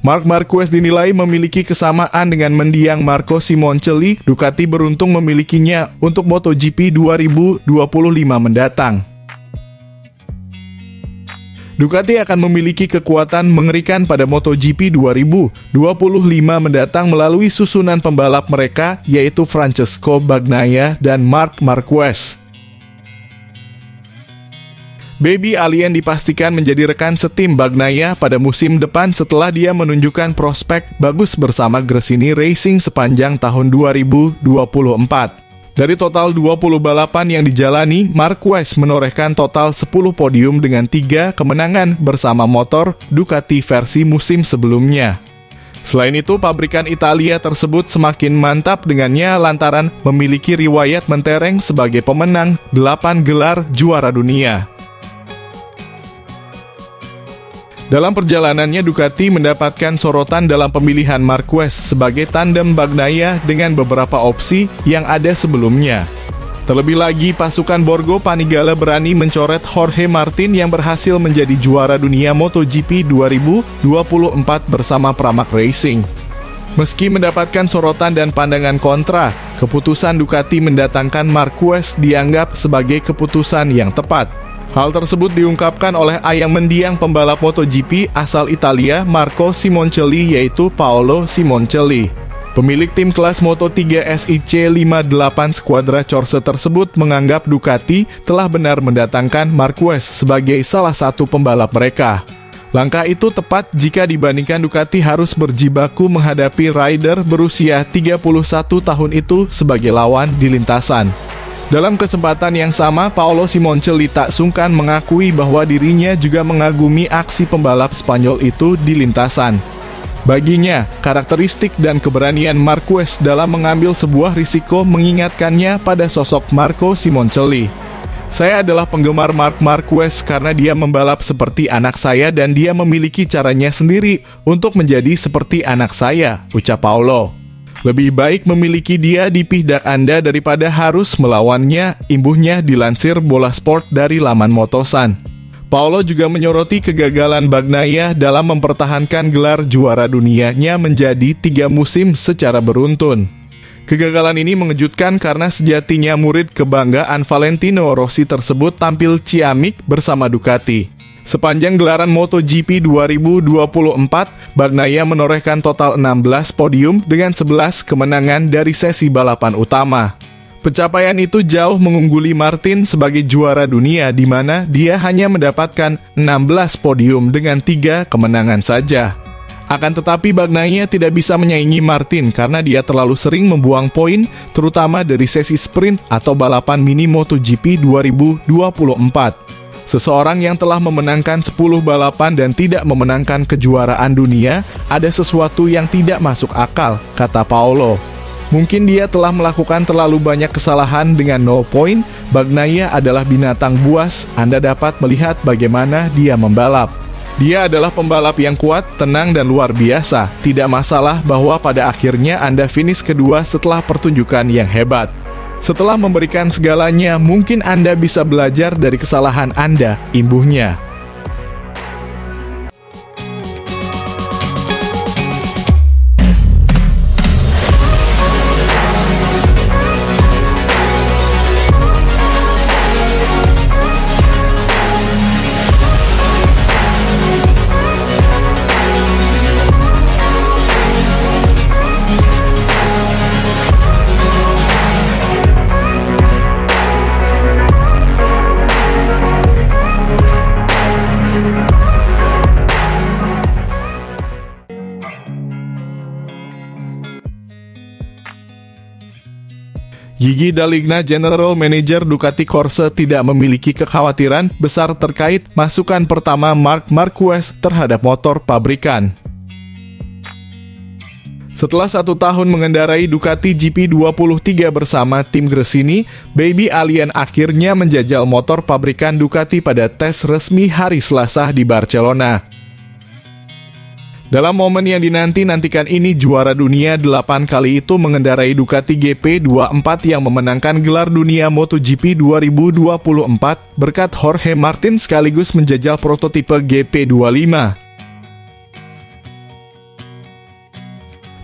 Marc Marquez dinilai memiliki kesamaan dengan mendiang Marco Simoncelli. Ducati beruntung memilikinya untuk MotoGP 2025 mendatang. Ducati akan memiliki kekuatan mengerikan pada MotoGP 2025 mendatang melalui susunan pembalap mereka, yaitu Francesco Bagnaia dan Marc Marquez. Baby Alien dipastikan menjadi rekan setim Bagnaia pada musim depan setelah dia menunjukkan prospek bagus bersama Gresini Racing sepanjang tahun 2024. Dari total 20 balapan yang dijalani, Marquez menorehkan total 10 podium dengan 3 kemenangan bersama motor Ducati versi musim sebelumnya. Selain itu, pabrikan Italia tersebut semakin mantap dengannya lantaran memiliki riwayat mentereng sebagai pemenang 8 gelar juara dunia. Dalam perjalanannya, Ducati mendapatkan sorotan dalam pemilihan Marquez sebagai tandem Bagnaia dengan beberapa opsi yang ada sebelumnya. Terlebih lagi, pasukan Borgo Panigale berani mencoret Jorge Martin yang berhasil menjadi juara dunia MotoGP 2024 bersama Pramac Racing. Meski mendapatkan sorotan dan pandangan kontra, keputusan Ducati mendatangkan Marquez dianggap sebagai keputusan yang tepat. Hal tersebut diungkapkan oleh ayang mendiang pembalap MotoGP asal Italia Marco Simoncelli, yaitu Paolo Simoncelli. Pemilik tim kelas Moto3 SIC 58 Squadra Corse tersebut menganggap Ducati telah benar mendatangkan Marquez sebagai salah satu pembalap mereka. Langkah itu tepat jika dibandingkan Ducati harus berjibaku menghadapi rider berusia 31 tahun itu sebagai lawan di lintasan. Dalam kesempatan yang sama, Paolo Simoncelli tak sungkan mengakui bahwa dirinya juga mengagumi aksi pembalap Spanyol itu di lintasan. Baginya, karakteristik dan keberanian Marquez dalam mengambil sebuah risiko mengingatkannya pada sosok Marco Simoncelli. Saya adalah penggemar Marc Marquez karena dia membalap seperti anak saya dan dia memiliki caranya sendiri untuk menjadi seperti anak saya, ucap Paolo. Lebih baik memiliki dia di pihak Anda daripada harus melawannya, imbuhnya dilansir Bola Sport dari laman Motosan. Paolo juga menyoroti kegagalan Bagnaia dalam mempertahankan gelar juara dunianya menjadi 3 musim secara beruntun. Kegagalan ini mengejutkan karena sejatinya murid kebanggaan Valentino Rossi tersebut tampil ciamik bersama Ducati. Sepanjang gelaran MotoGP 2024, Bagnaia menorehkan total 16 podium dengan 11 kemenangan dari sesi balapan utama. Pencapaian itu jauh mengungguli Martin sebagai juara dunia di mana dia hanya mendapatkan 16 podium dengan 3 kemenangan saja. Akan tetapi Bagnaia tidak bisa menyaingi Martin karena dia terlalu sering membuang poin, terutama dari sesi sprint atau balapan mini MotoGP 2024. Seseorang yang telah memenangkan 10 balapan dan tidak memenangkan kejuaraan dunia, ada sesuatu yang tidak masuk akal, kata Paolo. Mungkin dia telah melakukan terlalu banyak kesalahan dengan 0 poin. Bagnaia adalah binatang buas, Anda dapat melihat bagaimana dia membalap. Dia adalah pembalap yang kuat, tenang, dan luar biasa. Tidak masalah bahwa pada akhirnya Anda finish kedua setelah pertunjukan yang hebat. Setelah memberikan segalanya, mungkin Anda bisa belajar dari kesalahan Anda, imbuhnya. Gigi D'Aligna, General Manager Ducati Corse, tidak memiliki kekhawatiran besar terkait masukan pertama Marc Marquez terhadap motor pabrikan. Setelah 1 tahun mengendarai Ducati GP23 bersama tim Gresini, Baby Alien akhirnya menjajal motor pabrikan Ducati pada tes resmi hari Selasa di Barcelona. Dalam momen yang dinanti-nantikan ini, juara dunia 8 kali itu mengendarai Ducati GP24 yang memenangkan gelar dunia MotoGP 2024 berkat Jorge Martin sekaligus menjajal prototipe GP25.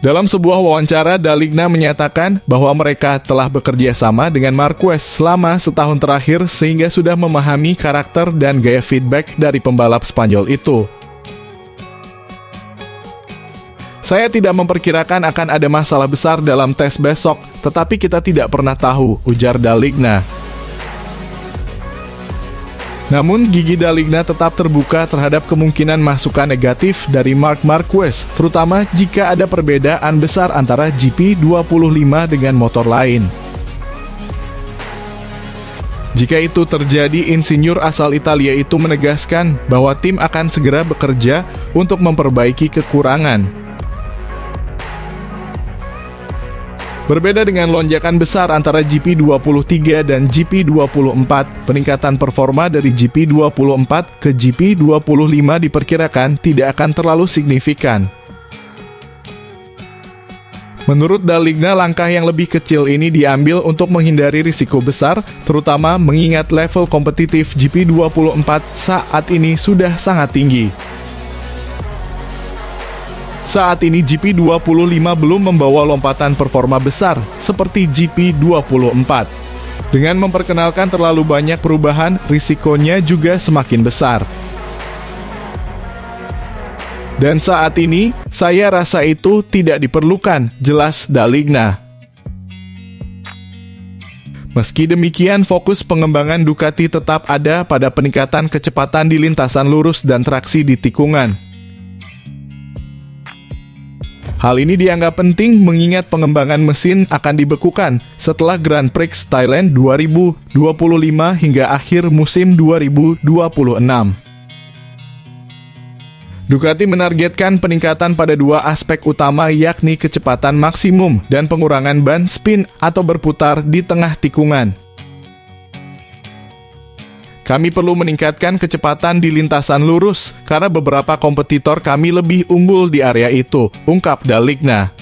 Dalam sebuah wawancara, Daligna menyatakan bahwa mereka telah bekerja sama dengan Marquez selama setahun terakhir sehingga sudah memahami karakter dan gaya feedback dari pembalap Spanyol itu. Saya tidak memperkirakan akan ada masalah besar dalam tes besok, tetapi kita tidak pernah tahu, ujar Daligna. Namun, gigi Daligna tetap terbuka terhadap kemungkinan masukan negatif dari Marc Marquez, terutama jika ada perbedaan besar antara GP25 dengan motor lain. Jika itu terjadi, insinyur asal Italia itu menegaskan bahwa tim akan segera bekerja untuk memperbaiki kekurangan. Berbeda dengan lonjakan besar antara GP23 dan GP24, peningkatan performa dari GP24 ke GP25 diperkirakan tidak akan terlalu signifikan. Menurut Daligna, langkah yang lebih kecil ini diambil untuk menghindari risiko besar, terutama mengingat level kompetitif GP24 saat ini sudah sangat tinggi. Saat ini GP25 belum membawa lompatan performa besar seperti GP24. Dengan memperkenalkan terlalu banyak perubahan, risikonya juga semakin besar. Dan saat ini, saya rasa itu tidak diperlukan, jelas Daligna. Meski demikian, fokus pengembangan Ducati tetap ada pada peningkatan kecepatan di lintasan lurus dan traksi di tikungan. Hal ini dianggap penting mengingat pengembangan mesin akan dibekukan setelah Grand Prix Thailand 2025 hingga akhir musim 2026. Ducati menargetkan peningkatan pada dua aspek utama, yakni kecepatan maksimum dan pengurangan ban spin atau berputar di tengah tikungan. Kami perlu meningkatkan kecepatan di lintasan lurus karena beberapa kompetitor kami lebih unggul di area itu, ungkap Daligna.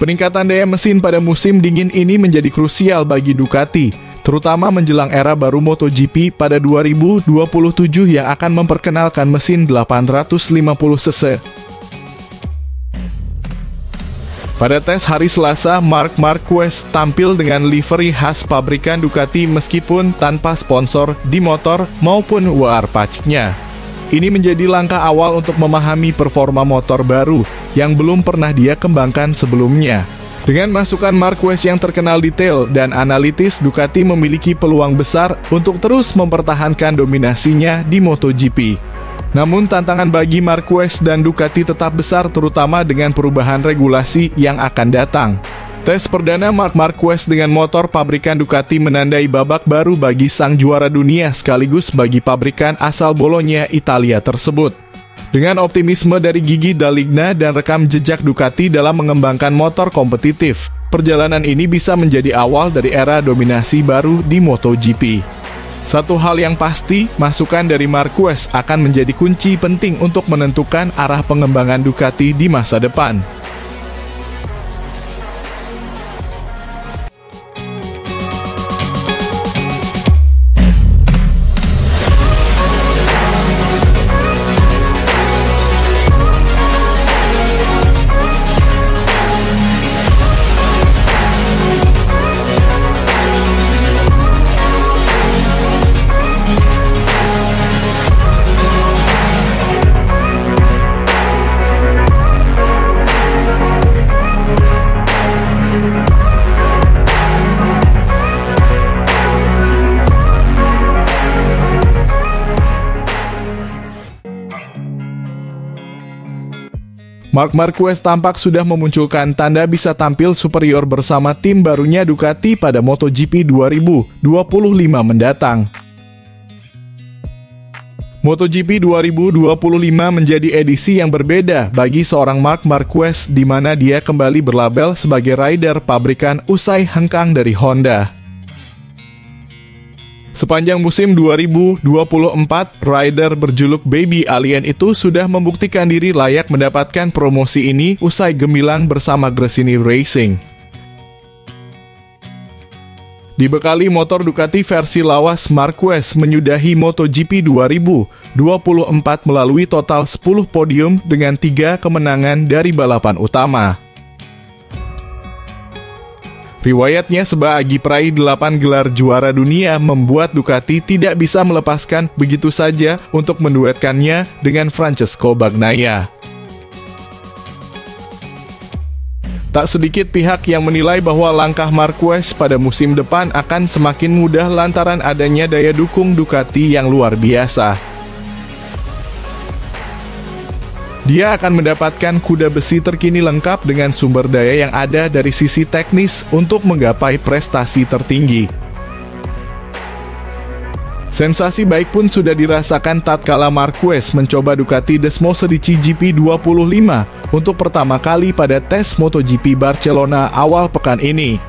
Peningkatan daya mesin pada musim dingin ini menjadi krusial bagi Ducati, terutama menjelang era baru MotoGP pada 2027 yang akan memperkenalkan mesin 850cc. Pada tes hari Selasa, Marc Marquez tampil dengan livery khas pabrikan Ducati meskipun tanpa sponsor di motor maupun war paciknya. Ini menjadi langkah awal untuk memahami performa motor baru yang belum pernah dia kembangkan sebelumnya. Dengan masukan Marquez yang terkenal detail dan analitis, Ducati memiliki peluang besar untuk terus mempertahankan dominasinya di MotoGP. Namun tantangan bagi Marquez dan Ducati tetap besar, terutama dengan perubahan regulasi yang akan datang. Tes perdana Marc Marquez dengan motor pabrikan Ducati menandai babak baru bagi sang juara dunia sekaligus bagi pabrikan asal Bologna, Italia tersebut. Dengan optimisme dari gigi Daligna dan rekam jejak Ducati dalam mengembangkan motor kompetitif, perjalanan ini bisa menjadi awal dari era dominasi baru di MotoGP. Satu hal yang pasti, masukan dari Marquez akan menjadi kunci penting untuk menentukan arah pengembangan Ducati di masa depan. Marc Marquez tampak sudah memunculkan tanda bisa tampil superior bersama tim barunya Ducati pada MotoGP 2025 mendatang. MotoGP 2025 menjadi edisi yang berbeda bagi seorang Marc Marquez, di mana dia kembali berlabel sebagai rider pabrikan usai hengkang dari Honda. Sepanjang musim 2024, rider berjuluk Baby Alien itu sudah membuktikan diri layak mendapatkan promosi ini usai gemilang bersama Gresini Racing. Dibekali motor Ducati versi lawas, Marquez menyudahi MotoGP 2024 melalui total 10 podium dengan 3 kemenangan dari balapan utama. Riwayatnya sebagai peraih 8 gelar juara dunia membuat Ducati tidak bisa melepaskan begitu saja untuk menduetkannya dengan Francesco Bagnaia. Tak sedikit pihak yang menilai bahwa langkah Marquez pada musim depan akan semakin mudah lantaran adanya daya dukung Ducati yang luar biasa. Dia akan mendapatkan kuda besi terkini lengkap dengan sumber daya yang ada dari sisi teknis untuk menggapai prestasi tertinggi. Sensasi baik pun sudah dirasakan tatkala Marquez mencoba Ducati Desmosedici GP25 untuk pertama kali pada tes MotoGP Barcelona awal pekan ini.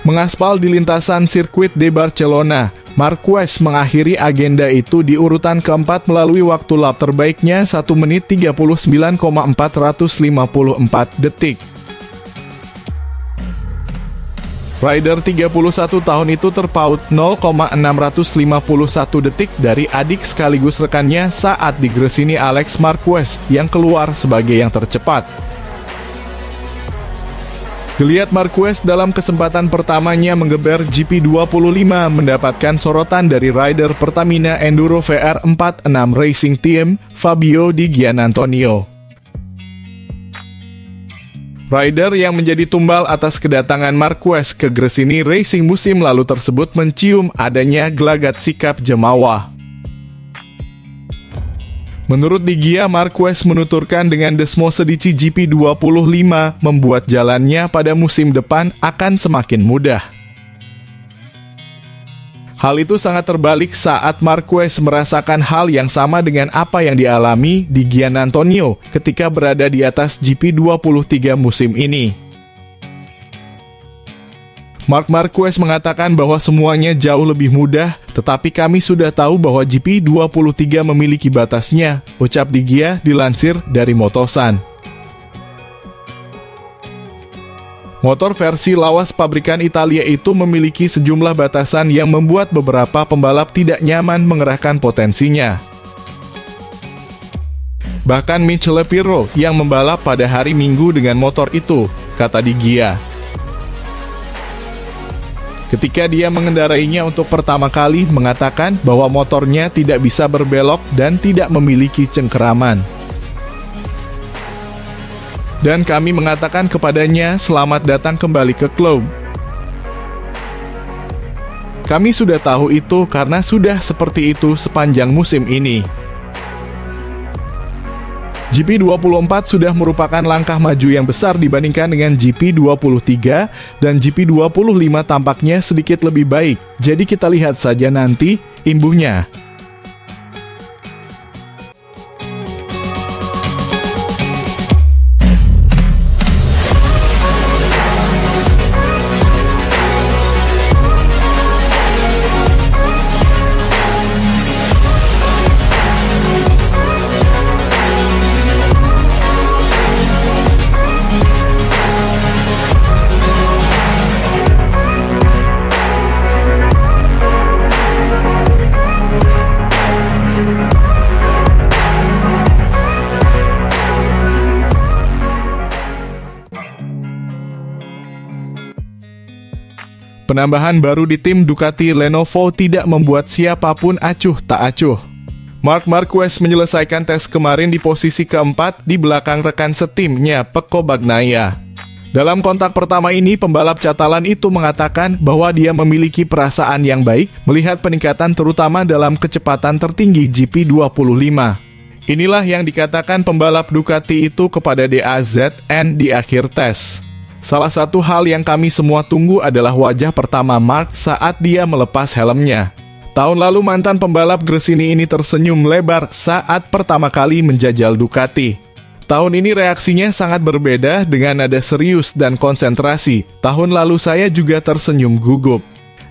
Mengaspal di lintasan sirkuit de Barcelona, Marquez mengakhiri agenda itu di urutan keempat melalui waktu lap terbaiknya 1 menit 39,454 detik. Rider 31 tahun itu terpaut 0,651 detik dari adik sekaligus rekannya saat digresini Alex Marquez yang keluar sebagai yang tercepat. Geliat Marquez dalam kesempatan pertamanya menggeber GP25 mendapatkan sorotan dari rider Pertamina Enduro VR46 Racing Team, Fabio Di Giannantonio. Rider yang menjadi tumbal atas kedatangan Marquez ke Gresini Racing musim lalu tersebut mencium adanya gelagat sikap jemawa. Menurut Di Gia, Marquez menuturkan dengan Desmosedici GP25 membuat jalannya pada musim depan akan semakin mudah. Hal itu sangat terbalik saat Marquez merasakan hal yang sama dengan apa yang dialami Di Giannantonio ketika berada di atas GP23 musim ini. Marc Marquez mengatakan bahwa semuanya jauh lebih mudah, tetapi kami sudah tahu bahwa GP23 memiliki batasnya, ucap Di Gia dilansir dari Motosan. Motor versi lawas pabrikan Italia itu memiliki sejumlah batasan yang membuat beberapa pembalap tidak nyaman mengerahkan potensinya. Bahkan Michele Pirro yang membalap pada hari Minggu dengan motor itu, kata Di Gia. Ketika dia mengendarainya untuk pertama kali, mengatakan bahwa motornya tidak bisa berbelok dan tidak memiliki cengkeraman. Dan kami mengatakan kepadanya, selamat datang kembali ke klub. Kami sudah tahu itu karena sudah seperti itu sepanjang musim ini. GP24 sudah merupakan langkah maju yang besar dibandingkan dengan GP23 dan GP25 tampaknya sedikit lebih baik. Jadi kita lihat saja nanti imbuhnya. Penambahan baru di tim Ducati Lenovo tidak membuat siapapun acuh tak acuh. Marc Marquez menyelesaikan tes kemarin di posisi keempat di belakang rekan setimnya Pecco Bagnaia. Dalam kontak pertama ini, pembalap Catalan itu mengatakan bahwa dia memiliki perasaan yang baik melihat peningkatan terutama dalam kecepatan tertinggi GP25. Inilah yang dikatakan pembalap Ducati itu kepada DAZN di akhir tes. Salah satu hal yang kami semua tunggu adalah wajah pertama Marc saat dia melepas helmnya. Tahun lalu mantan pembalap Gresini ini tersenyum lebar saat pertama kali menjajal Ducati. Tahun ini reaksinya sangat berbeda dengan nada serius dan konsentrasi. Tahun lalu saya juga tersenyum gugup.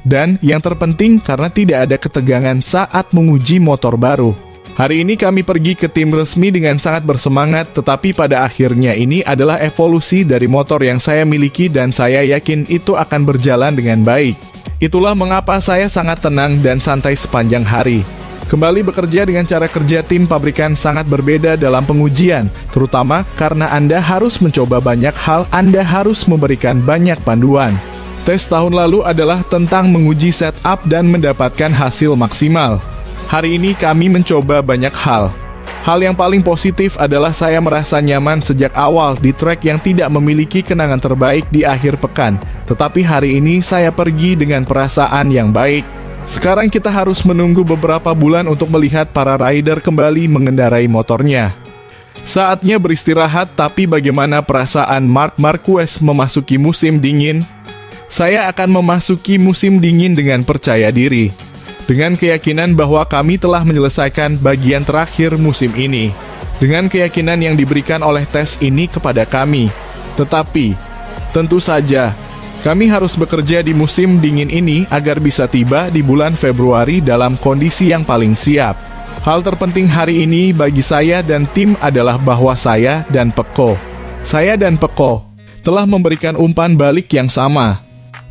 Dan yang terpenting karena tidak ada ketegangan saat menguji motor baru. Hari ini kami pergi ke tim resmi dengan sangat bersemangat, tetapi pada akhirnya ini adalah evolusi dari motor yang saya miliki dan saya yakin itu akan berjalan dengan baik. Itulah mengapa saya sangat tenang dan santai sepanjang hari. Kembali bekerja dengan cara kerja tim pabrikan sangat berbeda dalam pengujian, terutama karena Anda harus mencoba banyak hal, Anda harus memberikan banyak panduan. Tes tahun lalu adalah tentang menguji setup dan mendapatkan hasil maksimal. Hari ini kami mencoba banyak hal. Hal yang paling positif adalah saya merasa nyaman sejak awal di trek yang tidak memiliki kenangan terbaik di akhir pekan. Tetapi hari ini saya pergi dengan perasaan yang baik. Sekarang kita harus menunggu beberapa bulan untuk melihat para rider kembali mengendarai motornya. Saatnya beristirahat, tapi bagaimana perasaan Marc Marquez memasuki musim dingin? Saya akan memasuki musim dingin dengan percaya diri. Dengan keyakinan bahwa kami telah menyelesaikan bagian terakhir musim ini. Dengan keyakinan yang diberikan oleh tes ini kepada kami. Tetapi, tentu saja, kami harus bekerja di musim dingin ini agar bisa tiba di bulan Februari dalam kondisi yang paling siap. Hal terpenting hari ini bagi saya dan tim adalah bahwa saya dan Pecco telah memberikan umpan balik yang sama.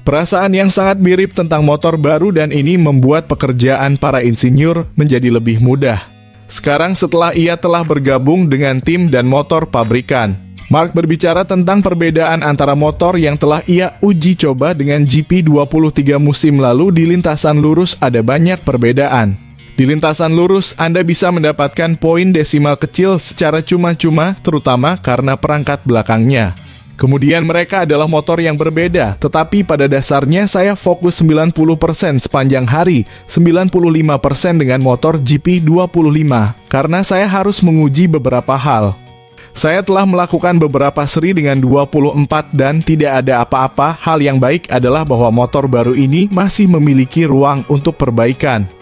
Perasaan yang sangat mirip tentang motor baru dan ini membuat pekerjaan para insinyur menjadi lebih mudah. Sekarang setelah ia telah bergabung dengan tim dan motor pabrikan, Marc berbicara tentang perbedaan antara motor yang telah ia uji coba dengan GP23 musim lalu. Di lintasan lurus ada banyak perbedaan. Di lintasan lurus Anda bisa mendapatkan poin desimal kecil secara cuma-cuma, terutama karena perangkat belakangnya. Kemudian mereka adalah motor yang berbeda, tetapi pada dasarnya saya fokus 90% sepanjang hari, 95% dengan motor GP25, karena saya harus menguji beberapa hal. Saya telah melakukan beberapa seri dengan 24 dan tidak ada apa-apa. Hal yang baik adalah bahwa motor baru ini masih memiliki ruang untuk perbaikan.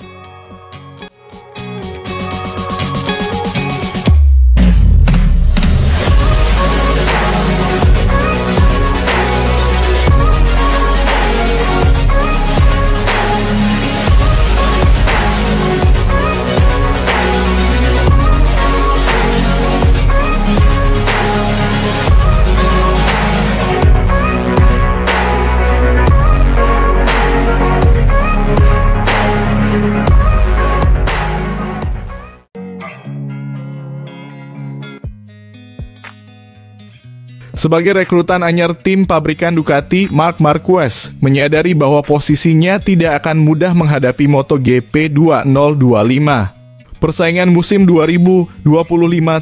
Sebagai rekrutan anyar tim pabrikan Ducati, Marc Marquez menyadari bahwa posisinya tidak akan mudah menghadapi MotoGP 2025. Persaingan musim 2025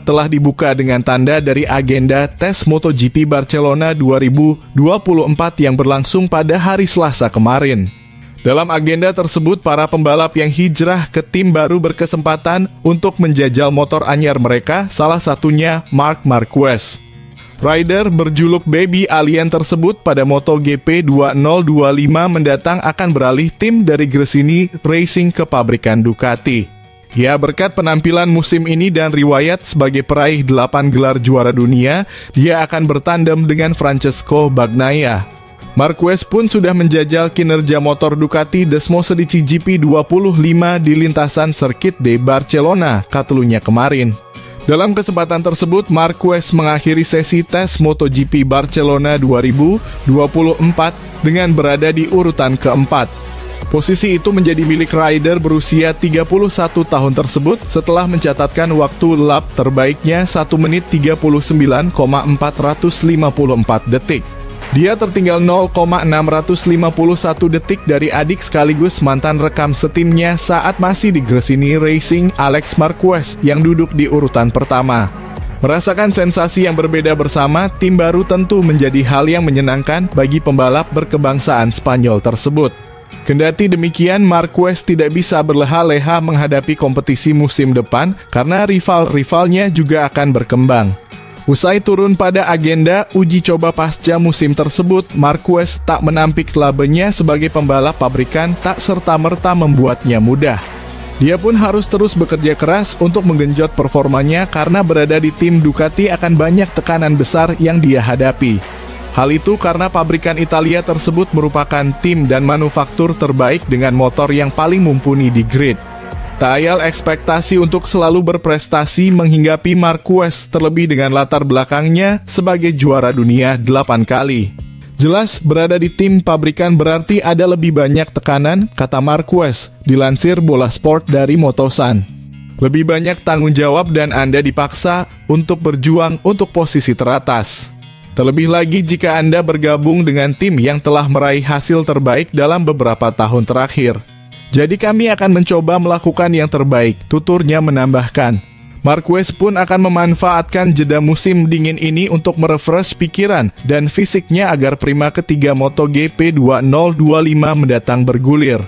telah dibuka dengan tanda dari agenda tes MotoGP Barcelona 2024 yang berlangsung pada hari Selasa kemarin. Dalam agenda tersebut, para pembalap yang hijrah ke tim baru berkesempatan untuk menjajal motor anyar mereka, salah satunya Marc Marquez. Rider berjuluk Baby Alien tersebut pada MotoGP 2025 mendatang akan beralih tim dari Gresini Racing ke pabrikan Ducati. Ya, berkat penampilan musim ini dan riwayat sebagai peraih 8 gelar juara dunia, dia akan bertandem dengan Francesco Bagnaia. Marquez pun sudah menjajal kinerja motor Ducati Desmos Edici GP25 di lintasan Sirkuit de Barcelona, Catalunya kemarin. Dalam kesempatan tersebut, Marquez mengakhiri sesi tes MotoGP Barcelona 2024 dengan berada di urutan keempat. Posisi itu menjadi milik rider berusia 31 tahun tersebut setelah mencatatkan waktu lap terbaiknya 1 menit 39,454 detik. Dia tertinggal 0,651 detik dari adik sekaligus mantan rekam setimnya saat masih di Gresini Racing, Alex Marquez, yang duduk di urutan pertama. Merasakan sensasi yang berbeda bersama tim baru tentu menjadi hal yang menyenangkan bagi pembalap berkebangsaan Spanyol tersebut. Kendati demikian, Marquez tidak bisa berleha-leha menghadapi kompetisi musim depan karena rival-rivalnya juga akan berkembang. Usai turun pada agenda uji coba pasca musim tersebut, Marquez tak menampik labenya sebagai pembalap pabrikan tak serta-merta membuatnya mudah. Dia pun harus terus bekerja keras untuk menggenjot performanya karena berada di tim Ducati akan banyak tekanan besar yang dia hadapi. Hal itu karena pabrikan Italia tersebut merupakan tim dan manufaktur terbaik dengan motor yang paling mumpuni di grid. Tak ayal ekspektasi untuk selalu berprestasi menghinggapi Marquez, terlebih dengan latar belakangnya sebagai juara dunia 8 kali. Jelas berada di tim pabrikan berarti ada lebih banyak tekanan, kata Marquez, dilansir Bola Sport dari Motosan. Lebih banyak tanggung jawab dan Anda dipaksa untuk berjuang untuk posisi teratas. Terlebih lagi jika Anda bergabung dengan tim yang telah meraih hasil terbaik dalam beberapa tahun terakhir. Jadi kami akan mencoba melakukan yang terbaik, tuturnya menambahkan. Marquez pun akan memanfaatkan jeda musim dingin ini untuk merefresh pikiran dan fisiknya agar prima ketiga MotoGP 2025 mendatang bergulir.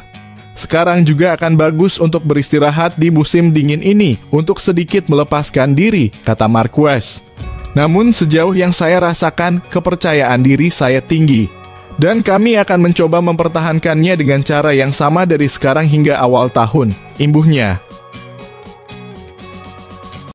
Sekarang juga akan bagus untuk beristirahat di musim dingin ini untuk sedikit melepaskan diri, kata Marquez. Namun sejauh yang saya rasakan, kepercayaan diri saya tinggi. Dan kami akan mencoba mempertahankannya dengan cara yang sama dari sekarang hingga awal tahun, imbuhnya.